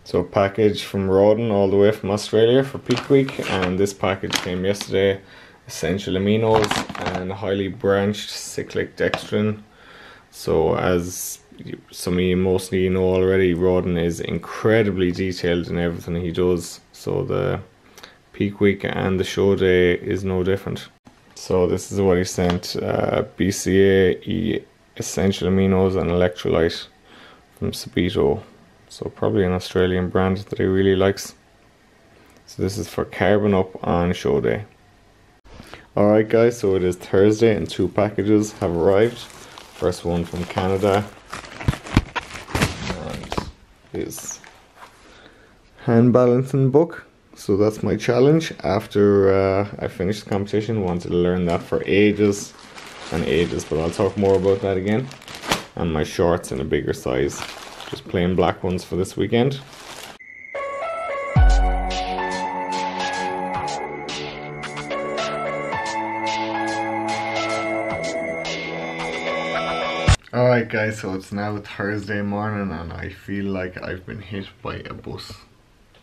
So package from Roden all the way from Australia for peak week, and this package came yesterday. Essential aminos and highly branched cyclic dextrin. So as some of you mostly know already, Roden is incredibly detailed in everything he does. So the peak week and the show day is no different. So this is what he sent, BCA, essential aminos and electrolyte from Sabito. So probably an Australian brand that he really likes. So this is for carbon up on show day. Alright guys, so it is Thursday and 2 packages have arrived. First one from Canada. And his hand balancing book. So that's my challenge. After I finished the competition, wanted to learn that for ages and ages, but I'll talk more about that again. And my shorts in a bigger size. Just plain black ones for this weekend. Alright guys, so it's now Thursday morning and I feel like I've been hit by a bus.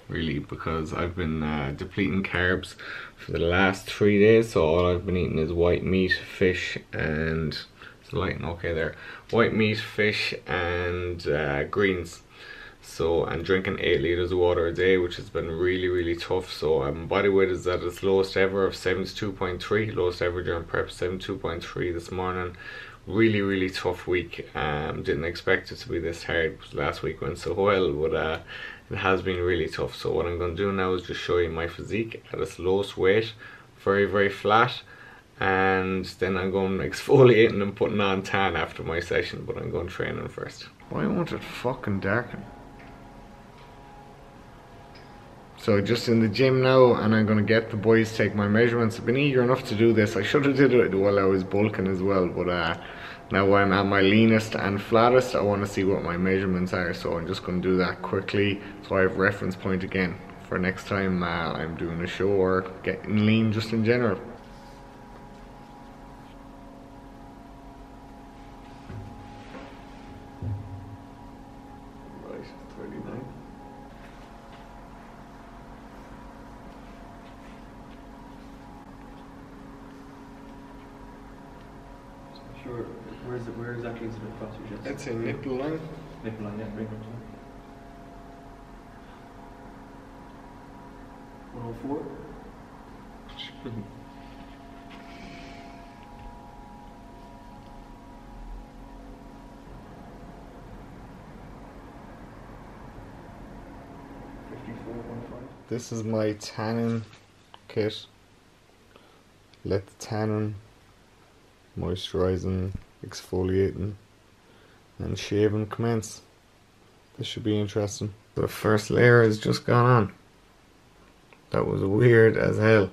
Really, because I've been depleting carbs for the last 3 days. So all I've been eating is white meat, fish and... it's lighting okay there. White meat, fish and greens. So, and drinking 8 litres of water a day, which has been really tough. So my body weight is at its lowest ever of 72.3, lowest ever during prep, 72.3 this morning. Really tough week. Didn't expect it to be this hard. Last week went so well, but it has been really tough. So what I'm going to do now is just show you my physique at its lowest weight, very flat. And then I'm going exfoliating and putting on tan after my session, but I'm going training first. Why won't it fucking darken? So just in the gym now, and I'm going to get the boys to take my measurements. I've been eager enough to do this. I should have did it while I was bulking as well, but now I'm at my leanest and flattest, I want to see what my measurements are. So I'm just going to do that quickly, so I have reference point again for next time I'm doing a show or getting lean just in general. Right, 39. Sure. Where exactly is it across your chest? It's a nipple line. Nipple line, yeah, bring it up to 104. This is my tanning kit. Let the tanning, moisturising, exfoliating and shaving commence. This should be interesting. The first layer has just gone on. That was weird as hell.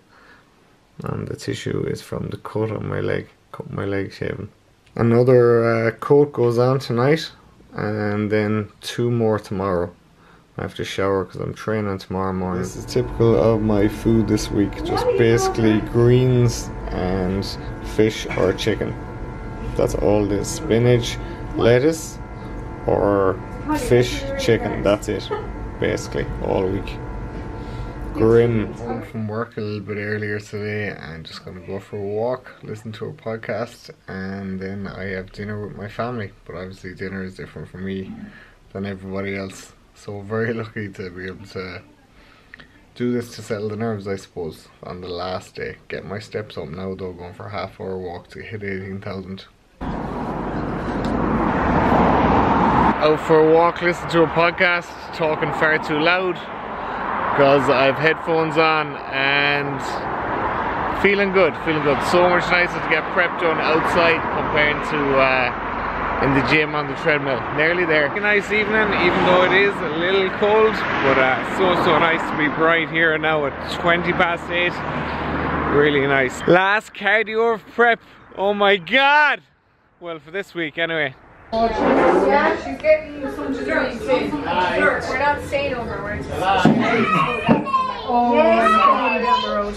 And the tissue is from the cut on my leg. Cut my leg shaving. Another coat goes on tonight, and then 2 more tomorrow. I have to shower because I'm training tomorrow morning. This is typical of my food this week. Just basically greens and fish or chicken. That's all this. Spinach, lettuce, or fish, chicken. That's it. Basically, all week. Grim. Home from work a little bit earlier today and just gonna go for a walk, listen to a podcast, and then I have dinner with my family. But obviously dinner is different for me than everybody else. So very lucky to be able to do this to settle the nerves, I suppose, on the last day. Get my steps up now though, going for a half-hour walk to hit 18,000. Out for a walk, listen to a podcast, talking far too loud because I have headphones on, and feeling good. So much nicer to get prep done outside compared to in the gym on the treadmill. Nearly there. A nice evening, even though it is a little cold, but so nice to be bright here now at 20 past 8. Really nice. Last cardio of prep. Oh my god! Well, for this week anyway. Yeah, she's getting some dessert. We're not staying over, we're just oh, yeah, down the road.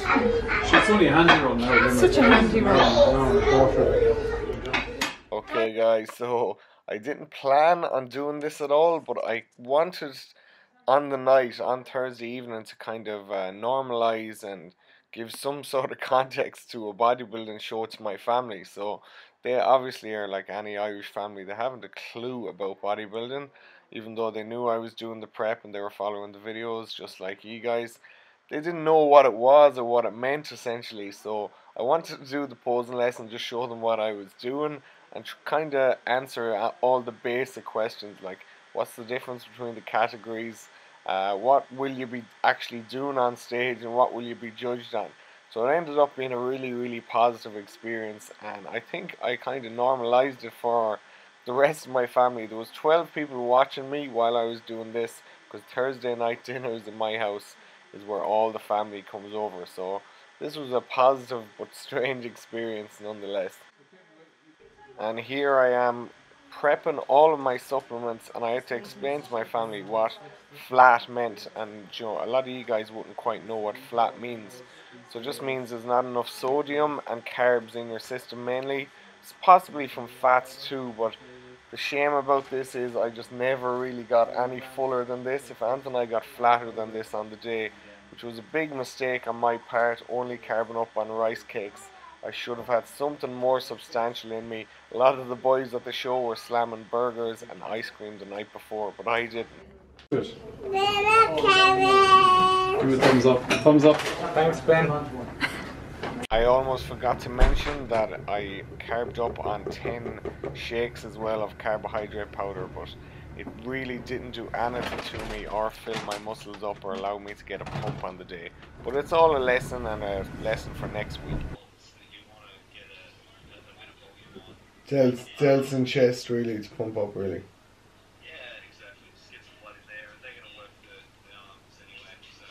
It's only a handy road now. Such a handy road. Okay guys, so I didn't plan on doing this at all, but I wanted on the night on Thursday evening to kind of normalize and give some sort of context to a bodybuilding show to my family. So they obviously are like any Irish family. They haven't a clue about bodybuilding, even though they knew I was doing the prep and they were following the videos just like you guys. They didn't know what it was or what it meant essentially. So I wanted to do the posing lesson, just show them what I was doing and kind of answer all the basic questions like what's the difference between the categories, what will you be actually doing on stage, and what will you be judged on. So it ended up being a really positive experience, and I think I kind of normalized it for the rest of my family. There was 12 people watching me while I was doing this, because Thursday night dinners in my house is where all the family comes over. So this was a positive but strange experience nonetheless. And here I am prepping all of my supplements, and I had to explain to my family what flat meant, and you know, a lot of you guys wouldn't quite know what flat means. So it just means there's not enough sodium and carbs in your system mainly. It's possibly from fats too, but the shame about this is I just never really got any fuller than this. If anything, I got flatter than this on the day, which was a big mistake on my part, only carbing up on rice cakes. I should have had something more substantial in me. A lot of the boys at the show were slamming burgers and ice cream the night before, but I didn't. Good. Give it a thumbs up. Thumbs up. Thanks, Ben. I almost forgot to mention that I carved up on 10 shakes as well of carbohydrate powder, but it really didn't do anything to me or fill my muscles up or allow me to get a pump on the day. But it's all a lesson, and a lesson for next week. Delts and chest really to pump up really. Yeah, exactly. Just get some blood in there, and they're going to work the arms anyway. So,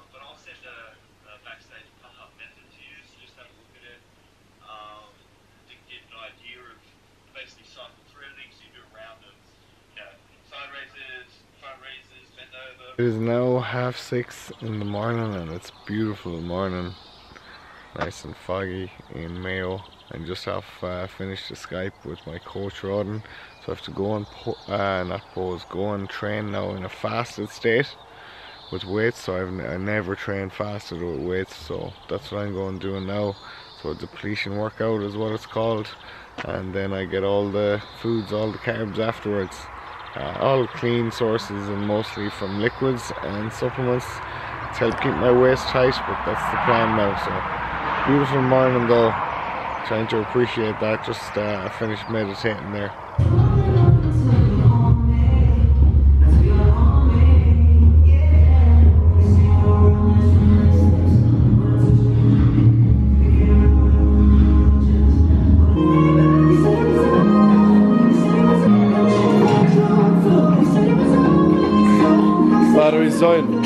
but I'll send a backstage pump-up method to you, so just have a look at it to get an idea of basically cycle through everything. So you do a round of side raises, front raises, bend over. It is now 6:30 in the morning, and it's beautiful morning. Nice and foggy in Mayo. I just have finished the Skype with my coach Rodden, so I have to go and go and train now in a fasted state with weights. So I never trained fasted with weights, so that's what I'm going to do now. So a depletion workout is what it's called, and then I get all the foods, all the carbs afterwards, all clean sources and mostly from liquids and supplements to help keep my waist tight. But that's the plan now. So beautiful morning though. Trying to appreciate that. Just finished meditating there. Battery's down.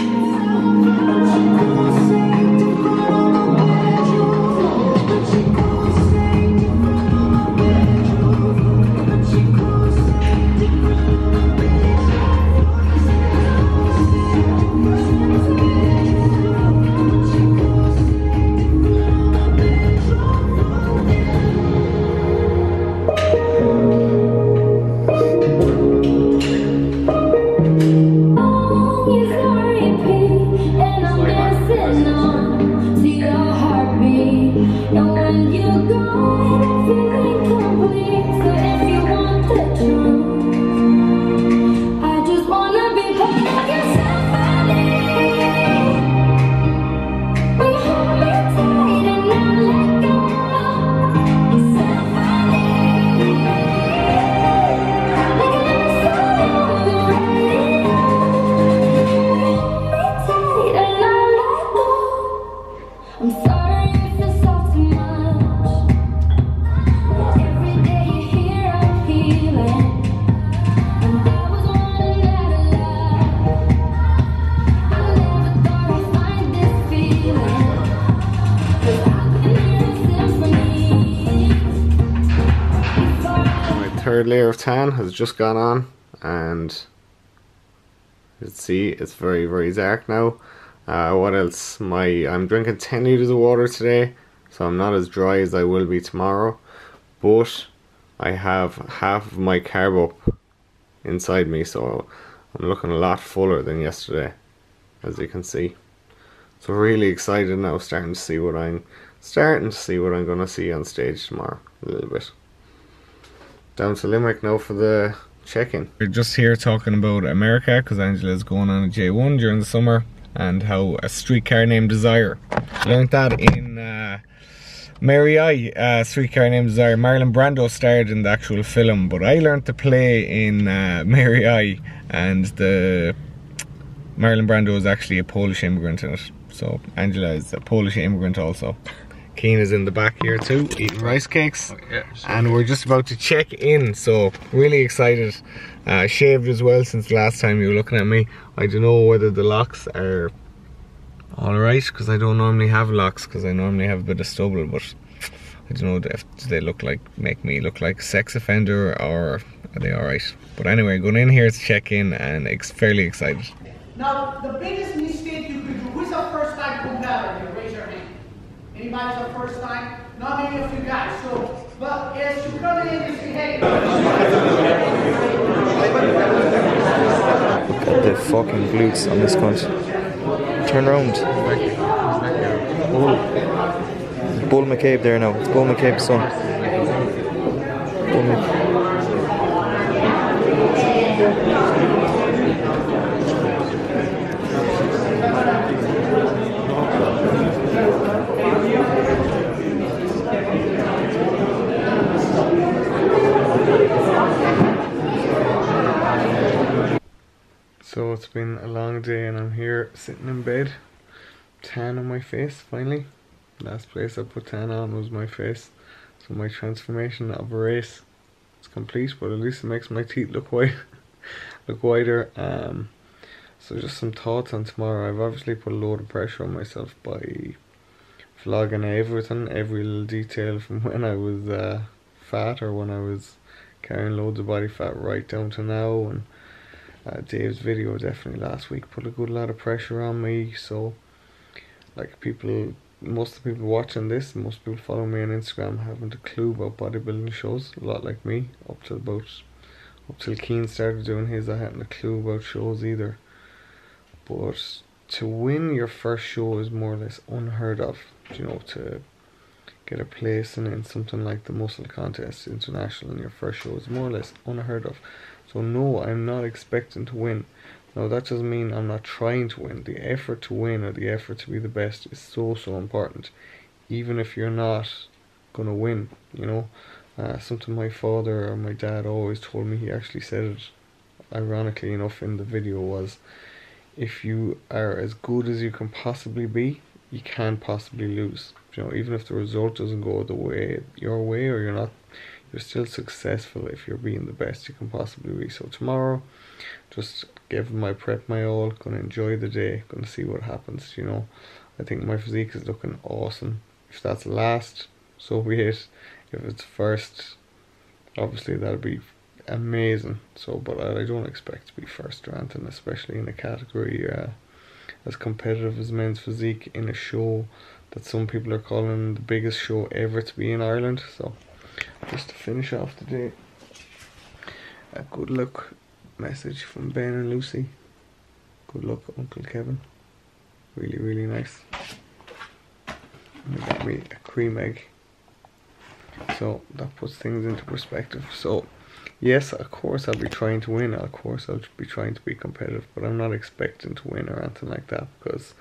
Third layer of tan has just gone on, and you can see it's very dark now. What else? I'm drinking 10 litres of water today, so I'm not as dry as I will be tomorrow, but I have half of my carb up inside me, so I'm looking a lot fuller than yesterday, as you can see. So really excited now, starting to see what I'm gonna see on stage tomorrow a little bit. Down to Limerick now for the check-in. We're just here talking about America because Angela's going on a J1 during the summer, and how A Streetcar Named Desire. Learned that in Mary I, Streetcar Named Desire. Marlon Brando starred in the actual film, but I learned to play in Mary I, and the Marlon Brando is actually a Polish immigrant in it. So Angela is a Polish immigrant also. Keen is in the back here too, eating rice cakes. And we're just about to check in, so really excited. Shaved as well since the last time you were looking at me. I don't know whether the locks are alright, because I don't normally have locks, because I normally have a bit of stubble, but I don't know if they make me look like a sex offender, or are they alright. But anyway, going in here to check in, and fairly excited. Now, the biggest mistake you could do, who's the first time come down here? Raise your hand. Anybody's the first time? Not maybe a few guys. So, but as you come in, you say, hey. Look at the fucking glutes on this cunt. Turn around. Bull McCabe there now. It's Bull McCabe's son. Bull So it's been a long day and I'm here sitting in bed, tan on my face finally. Last place I put tan on was my face. So my transformation of a race is complete, but at least it makes my teeth look white, look whiter. So just some thoughts on tomorrow. I've obviously put a load of pressure on myself by vlogging everything, every little detail from when I was fat, or when I was carrying loads of body fat, right down to now. And Dave's video definitely last week put a good lot of pressure on me. So like most of the people watching this, most people following me on Instagram, haven't a clue about bodybuilding shows, a lot like me. Up till Keane started doing his, I hadn't a clue about shows either. But to win your first show is more or less unheard of. You know, to get a place in something like the Muscle Contest International in your first show is more or less unheard of. So no, I'm not expecting to win. Now that doesn't mean I'm not trying to win. The effort to win, or the effort to be the best, is so important. Even if you're not gonna win, you know. Something my father or my dad always told me, he actually said it ironically enough in the video, was if you are as good as you can possibly be, you can't possibly lose. You know, even if the result doesn't go your way, or you're still successful if you're being the best you can possibly be. So tomorrow, just give my prep my all, gonna enjoy the day, gonna see what happens, you know. I think my physique is looking awesome. If that's last, so be it. If it's first, obviously that'll be amazing. So, but I don't expect to be first or anything, especially in a category as competitive as men's physique, in a show that some people are calling the biggest show ever to be in Ireland. So just to finish off the day, a good luck message from Ben and Lucy. Good luck, Uncle Kevin. Really, really nice. And they got me a cream egg. So that puts things into perspective. So yes, of course I'll be trying to win. Of course I'll be trying to be competitive, but I'm not expecting to win or anything like that, because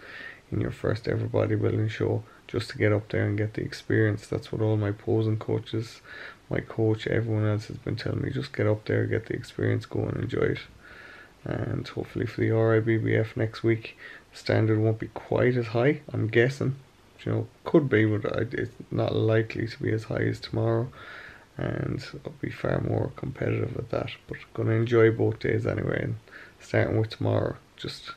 in your first ever bodybuilding show, just to get up there and get the experience, that's what all my posing coaches, my coach, everyone else has been telling me. Just get up there, get the experience, go and enjoy it. And hopefully for the RIBBF next week, the standard won't be quite as high, I'm guessing. You know, could be, but it's not likely to be as high as tomorrow, and I'll be far more competitive at that. But gonna enjoy both days anyway, and starting with tomorrow, just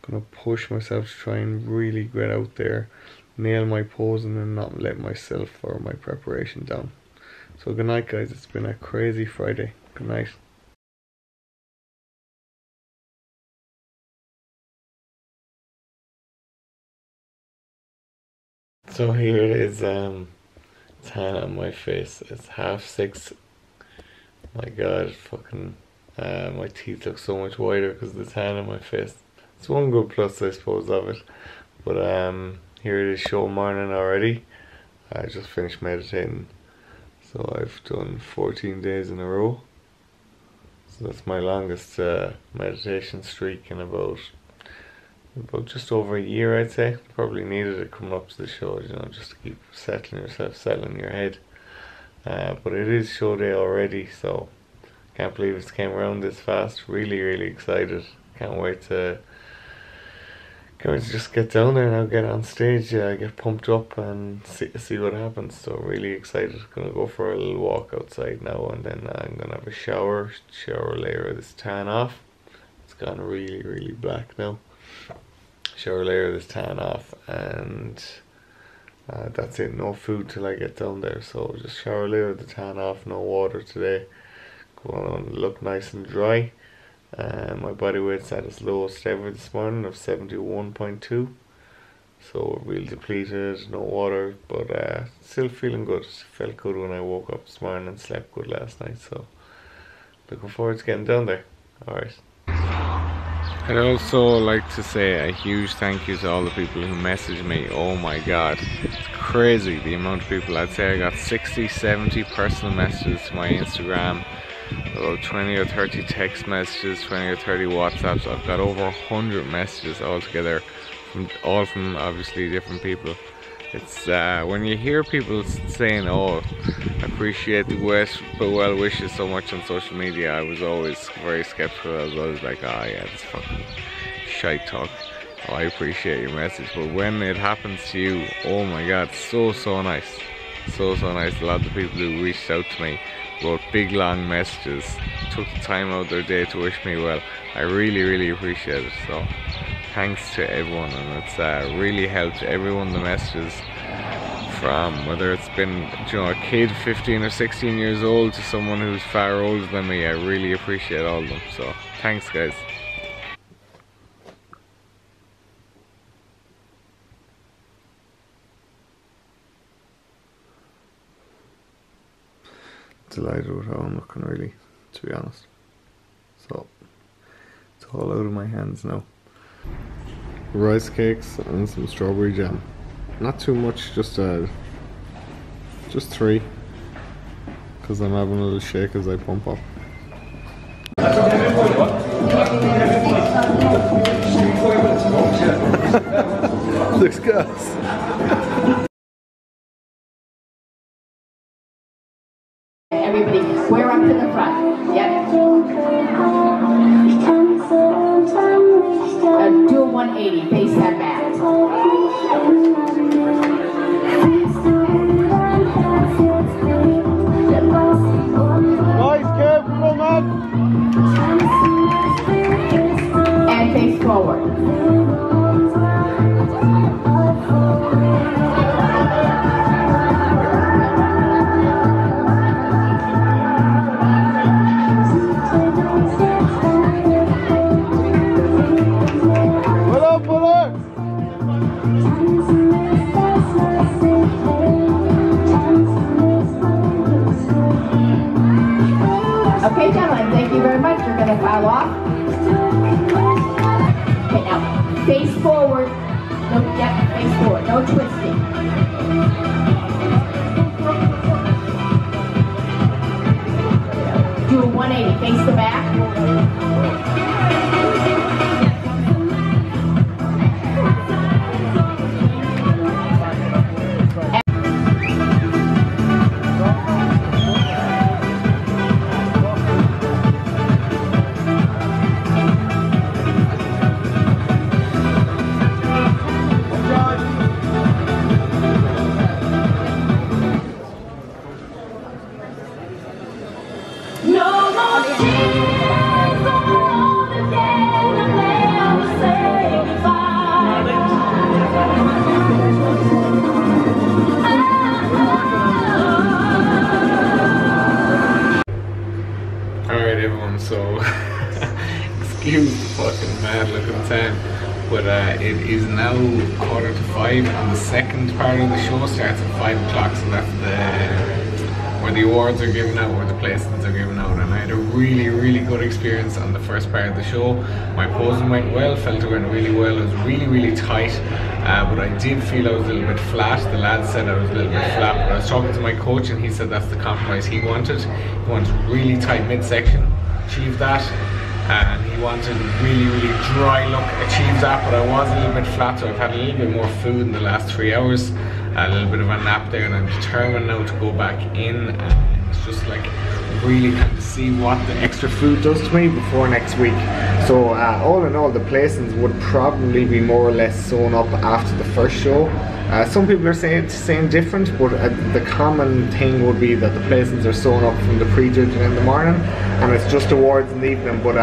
gonna push myself to try and really get out there, nail my posing, and not let myself or my preparation down. So good night guys, it's been a crazy Friday. Good night. So here it is, tan on my face. It's 6:30. My god, fucking My teeth look so much whiter because of the tan on my face. It's one good plus, I suppose, of it. But here it is, show morning already. I just finished meditating, so I've done 14 days in a row. So that's my longest meditation streak in about just over a year, I'd say. Probably needed it coming up to the show, you know, just to keep settling your head. But it is show day already, so can't believe it's came around this fast. Really, really excited. Can't wait to just get down there now, get on stage, get pumped up and see what happens. So really excited. Gonna go for a little walk outside now, and then I'm gonna have a shower layer this tan off. It's gone really, really black now. Shower layer this tan off, and that's it. No food till I get down there, so just shower layer the tan off, no water today. Go on, look nice and dry. My body weight's at its lowest ever this morning of 71.2, so real depleted, no water, but still feeling good. Felt good when I woke up this morning and slept good last night, so looking forward to getting down there. Alright. I'd also like to say a huge thank you to all the people who messaged me. Oh my god, it's crazy the amount of people. I'd say I got 60-70 personal messages to my Instagram, about 20 or 30 text messages, 20 or 30 WhatsApps. I've got over 100 messages altogether, all from obviously different people. It's when you hear people saying, oh, I appreciate the well wishes so much on social media, I was always very skeptical. I was always like, oh yeah, this fucking shite talk. Oh, I appreciate your message. But when it happens to you, oh my god, so nice. So nice. A lot of the people who reached out to me wrote big long messages, took the time out of their day to wish me well. I really appreciate it. So thanks to everyone, and it's really helped everyone. The messages, from whether it's been, you know, a kid 15 or 16 years old to someone who's far older than me, I really appreciate all of them. So thanks guys. Delighted with how I'm looking, really, to be honest. So it's all out of my hands now. Rice cakes and some strawberry jam. Not too much, just 3, because I'm having a little shake as I pump up. Looks good. Everybody square up to the front. Yep. Do a 180, face that back. Nice, careful, man. And face forward. Okay, gentlemen, thank you very much. You're going to file off. Okay, now, face forward. No, yeah, face forward. No twisting. Do a 180. Face the back. So excuse the fucking mad looking time, but it is now 4:45 and the second part of the show starts at 5 o'clock, so that's where the awards are given out, where the placements are given out, and I had a really good experience on the first part of the show. My posing went well, felt it went really well. It was really tight, but I did feel I was a little bit flat. The lads said I was a little bit flat, but I was talking to my coach and he said that's the compromise he wanted. He wanted really tight midsection, achieved that. And he wanted really dry look, achieved that, but I was a little bit flat, so I've had a little bit more food in the last 3 hours, a little bit of a nap there, and I'm determined now to go back in and it's just like really kind of see what the extra food does to me before next week. So all in all, the placings would probably be more or less sewn up after the first show. Some people are saying different, but the common thing would be that the placings are sewn up from the pre-judging in the morning and it's just awards in the evening. But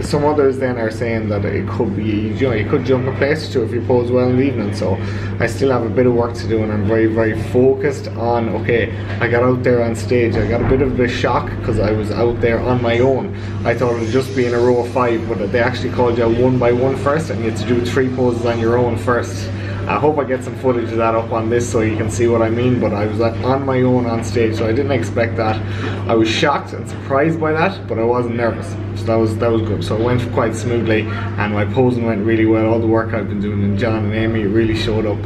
some others then are saying that it could be, you know, you could jump a place or two if you pose well in the evening. So I still have a bit of work to do and I'm very focused on, okay, I got out there on stage. I got a bit of a shock because I was out there on my own. I thought it would just be in a row of 5, but they actually called you out 1 by 1 first and you had to do 3 poses on your own first. I hope I get some footage of that up on this so you can see what I mean, but I was on my own on stage, so I didn't expect that. I was shocked and surprised by that, but I wasn't nervous, so that was good. So it went quite smoothly and my posing went really well. All the work I've been doing, and John and Amy really showed up.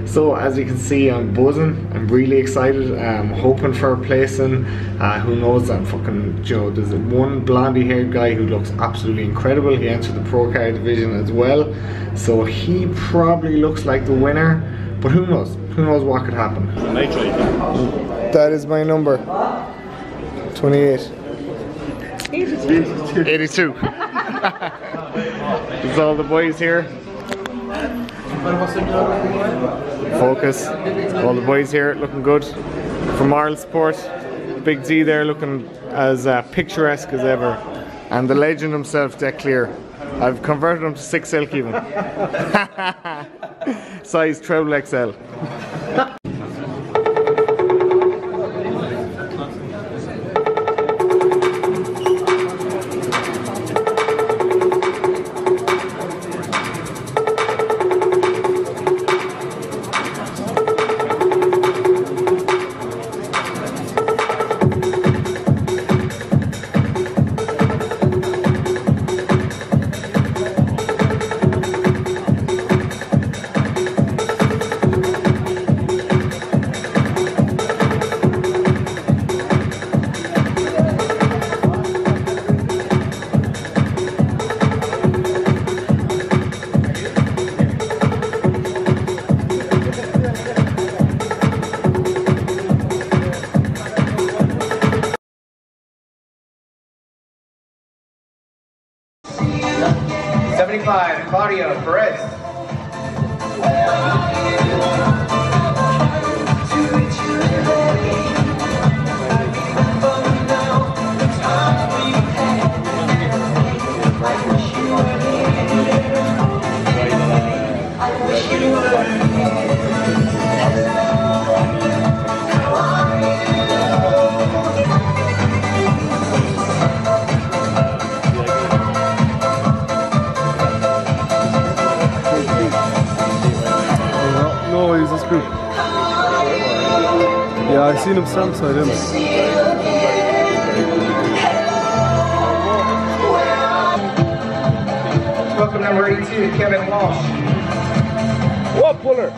So as you can see, I'm buzzing. I'm really excited. I'm hoping for a placing. Who knows? I'm fucking, you know, there's one blondie haired guy who looks absolutely incredible. He entered the pro card division as well, so he probably looks like the winner, but who knows? Who knows what could happen? That is my number. 28. 82. There's all the boys here. Focus. All the boys here looking good. For moral support, Big D there looking as picturesque as ever. And the legend himself, Deck Clear. I've converted him to 6L even. Size treble XL. Claudio Perez. Yeah, I seen him stand beside him. Welcome number 82, Kevin Walsh. What puller?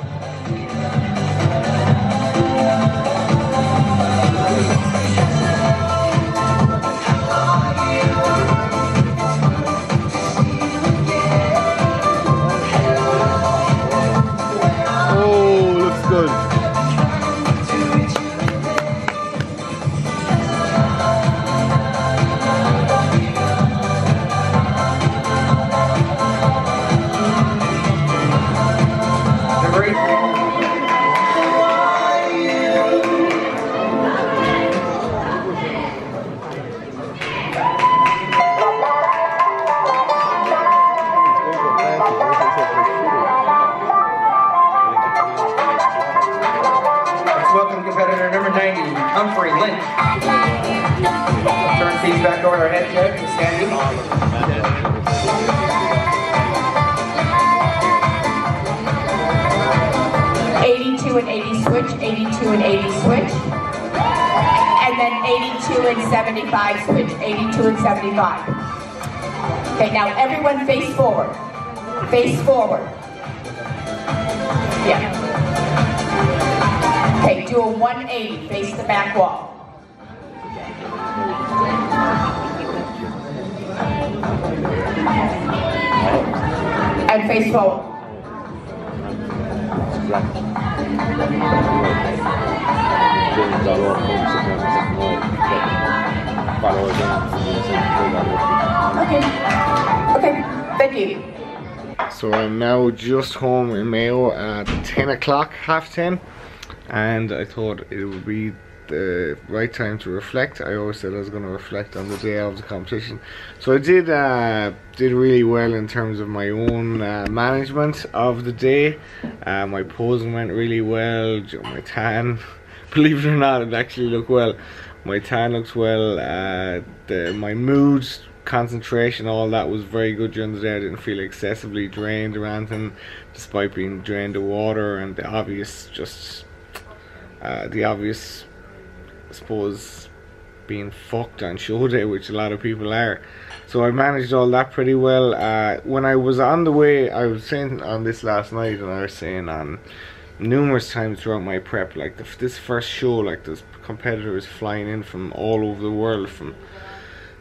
Oh, looks good. Turn these back over our head, Jeff, and standing. 82 and 80 switch, 82 and 80 switch. And then 82 and and 75, switch 82 and 75. Okay, now everyone face forward. Face forward. Yeah. Okay, do a 180, face the back wall. And face forward. Okay, thank you. So I'm now just home in Mayo at 10 o'clock, half 10, and I thought it would be the right time to reflect. I always said I was going to reflect on the day of the competition. So I did really well in terms of my own management of the day. My posing went really well. My tan, believe it or not, it actually looked well. My tan looks well. My mood, concentration, all that was very good during the day. I didn't feel excessively drained or anything, despite being drained of water and the obvious, I suppose, being fucked on show day, which a lot of people are. So I managed all that pretty well. When I was on the way, I was saying on this last night, and I was saying on numerous times throughout my prep, like this first show, like there's competitors flying in from all over the world, from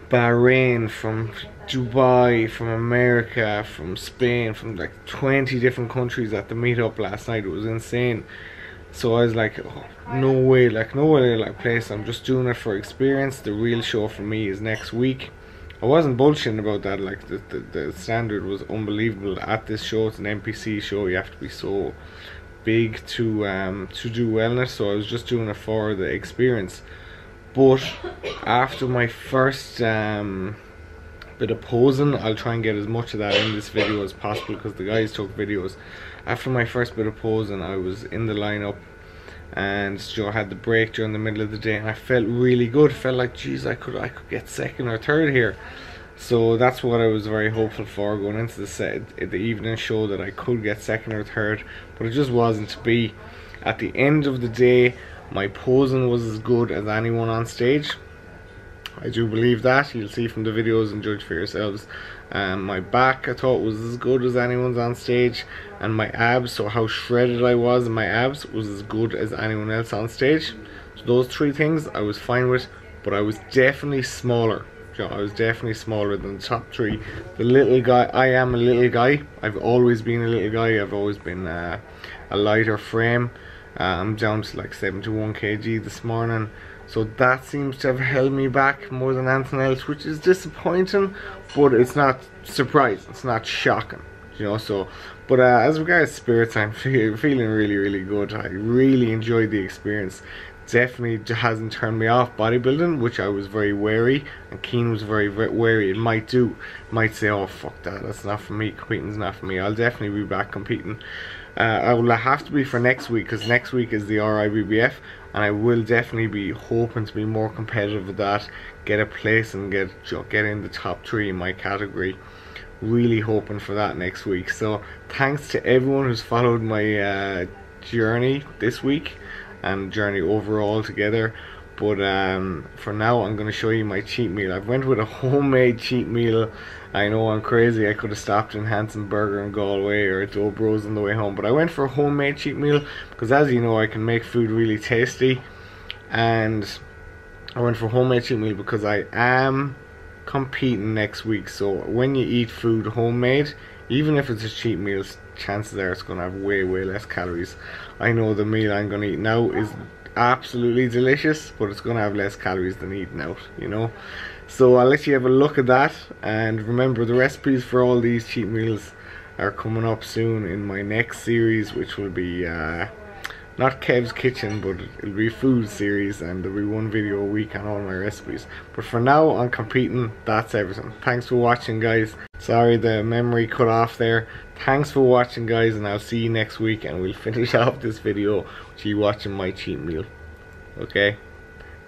Bahrain, from Dubai, from America, from Spain, from like 20 different countries at the meetup last night. It was insane. So I was like, oh, no way like place. I'm just doing it for experience. The real show for me is next week. I wasn't bullshitting about that. Like the standard was unbelievable at this show. It's an NPC show. You have to be so big to do wellness. So I was just doing it for the experience. But after my first bit of posing, I'll try and get as much of that in this video as possible because the guys took videos. After my first bit of posing, I was in the lineup, and Joe had the break during the middle of the day, and I felt really good. Felt like, geez, I could get second or third here. So that's what I was very hopeful for going into the evening show, that I could get second or third, but it just wasn't to be. At the end of the day, my posing was as good as anyone on stage. I do believe that. You'll see from the videos and judge for yourselves. My back, I thought, was as good as anyone's on stage, and my abs, so how shredded I was in my abs, was as good as anyone else on stage. So those three things I was fine with, but I was definitely smaller. You know, I was definitely smaller than the top three. The little guy, I am a little guy. I've always been a little guy. I've always been a lighter frame. I'm down to like 71 kg this morning. So that seems to have held me back more than anything else, which is disappointing, but it's not surprising, it's not shocking, you know. So, but as regards spirits, I'm feeling really good. I really enjoyed the experience. Definitely hasn't turned me off bodybuilding, which I was very wary, and Keen was very wary. It might say, oh fuck that, that's not for me, competing's not for me. I'll definitely be back competing. I will have to be for next week, because next week is the RIBBF, and I will definitely be hoping to be more competitive with that, get a place and get in the top 3 in my category. Really hoping for that next week. So thanks to everyone who's followed my journey this week and journey overall together. But for now, I'm going to show you my cheat meal. I've went with a homemade cheat meal. I know I'm crazy. I could have stopped in Hanson Burger in Galway or at Dobros on the way home, but I went for a homemade cheat meal because, as you know, I can make food really tasty. And I went for a homemade cheat meal because I am competing next week. So when you eat food homemade, even if it's a cheat meal, chances are it's going to have way less calories. I know the meal I'm going to eat now is absolutely delicious, but it's going to have less calories than eating out, you know. So I'll let you have a look at that, and remember, the recipes for all these cheat meals are coming up soon in my next series, which will be not Kev's Kitchen, but it'll be food series, and there'll be one video a week on all my recipes. But for now, on competing, that's everything. Thanks for watching, guys. Sorry the memory cut off there. Thanks for watching, guys, and I'll see you next week, and we'll finish off this video with you watching my cheat meal. Okay,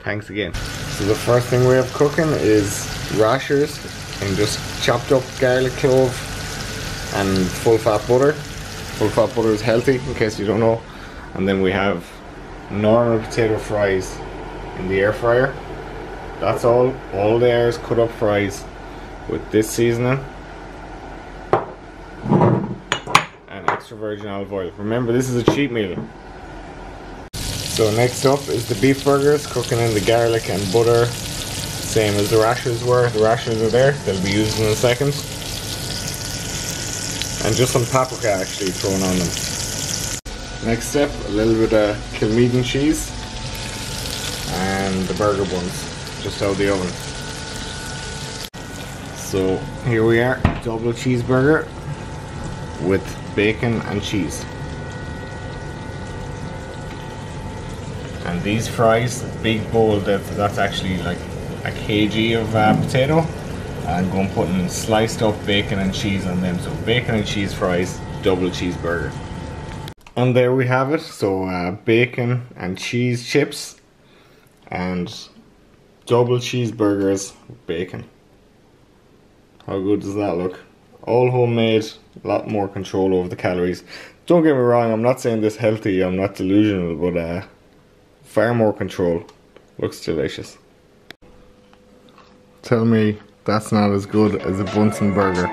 thanks again. So the first thing we have cooking is rashers and just chopped up garlic clove and full fat butter. Full fat butter is healthy, in case you don't know. And then we have normal potato fries in the air fryer. that's all. All there is cut up fries with this seasoning and extra virgin olive oil. Remember, this is a cheat meal. So next up is the beef burgers, cooking in the garlic and butter, same as the rashers were. The rashers are there, they'll be used in a second. And just some paprika actually thrown on them. Next step, a little bit of Kilmeaden cheese and the burger buns just out of the oven. So here we are, double cheeseburger with bacon and cheese. And these fries, big bowl, that's actually like a kg of potato. I'm going putting sliced up bacon and cheese on them. So bacon and cheese fries, double cheeseburger. And there we have it. So bacon and cheese chips and double cheeseburgers with bacon. How good does that look? All homemade, a lot more control over the calories. Don't get me wrong, I'm not saying this healthy, I'm not delusional, but far more control. Looks delicious. Tell me that's not as good as a Bunsen burger.